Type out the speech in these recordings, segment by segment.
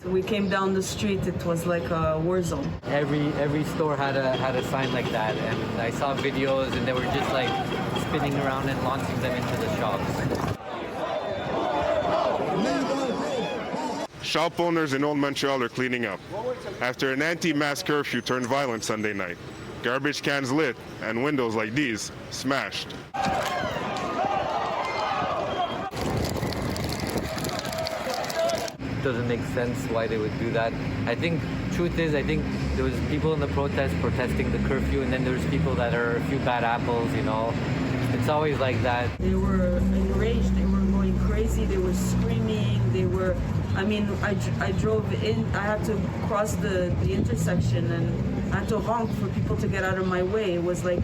We came down the street, it was like a war zone. Every store had a sign like that, and I saw videos and they were just like spinning around and launching them into the shops. Shop owners in Old Montreal are cleaning up after an anti-mask curfew turned violent Sunday night. Garbage cans lit and windows like these smashed. Doesn't make sense why they would do that. I think truth is, I think there was people in the protest protesting the curfew, and then there's people that are a few bad apples, you know. It's always like that. They were enraged, they were going crazy, they were screaming, they were, I mean, I drove in, I had to cross the intersection and I had to honk for people to get out of my way. It was like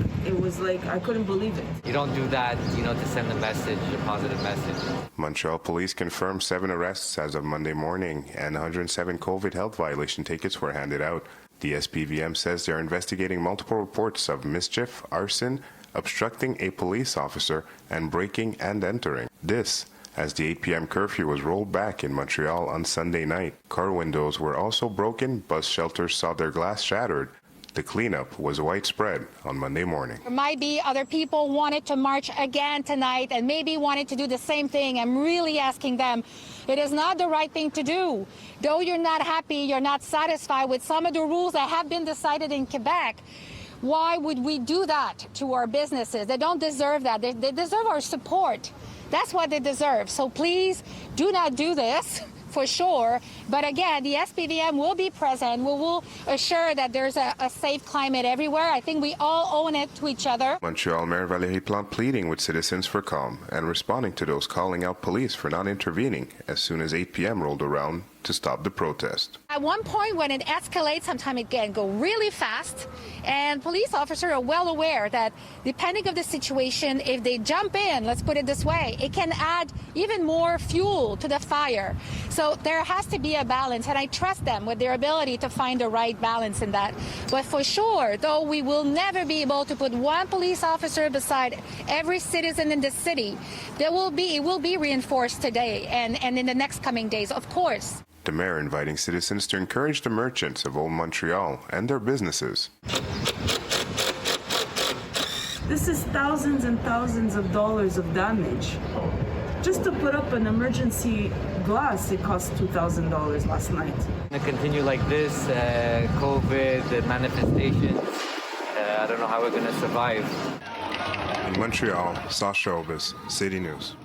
I couldn't believe it. You don't do that, you know, to send a message, a positive message. Montreal police confirmed 7 arrests as of Monday morning, and 107 COVID health violation tickets were handed out. The SPVM says they're investigating multiple reports of mischief, arson, obstructing a police officer, and breaking and entering. This, as the 8 p.m. curfew was rolled back in Montreal on Sunday night. Car windows were also broken, bus shelters saw their glass shattered. The cleanup was widespread on Monday morning. There might be other people wanted to march again tonight and maybe wanted to do the same thing. I'm really asking them, it is not the right thing to do. Though you're not happy, you're not satisfied with some of the rules that have been decided in Quebec, why would we do that to our businesses? They don't deserve that. They deserve our support. That's what they deserve. So please do not do this, for sure. But again, the SPVM will be present. We will assure that there's a safe climate everywhere. I think we all own it to each other. Montreal Mayor Valérie Plante pleading with citizens for calm and responding to those calling out police for not intervening as soon as 8 p.m. rolled around to stop the protest. At one point when it escalates, sometimes it can go really fast, and police officers are well aware that depending on the situation, if they jump in, let's put it this way, it can add even more fuel to the fire. So there has to be a balance, and I trust them with their ability to find the right balance in that. But for sure, though, we will never be able to put one police officer beside every citizen in the city. It will be reinforced today and in the next coming days, of course. The mayor inviting citizens to encourage the merchants of Old Montreal and their businesses. This is thousands and thousands of dollars of damage. Just to put up an emergency glass, it cost $2,000 last night. To continue like this, COVID, the manifestations, I don't know how we're going to survive. In Montreal, Sasha Obis, City News.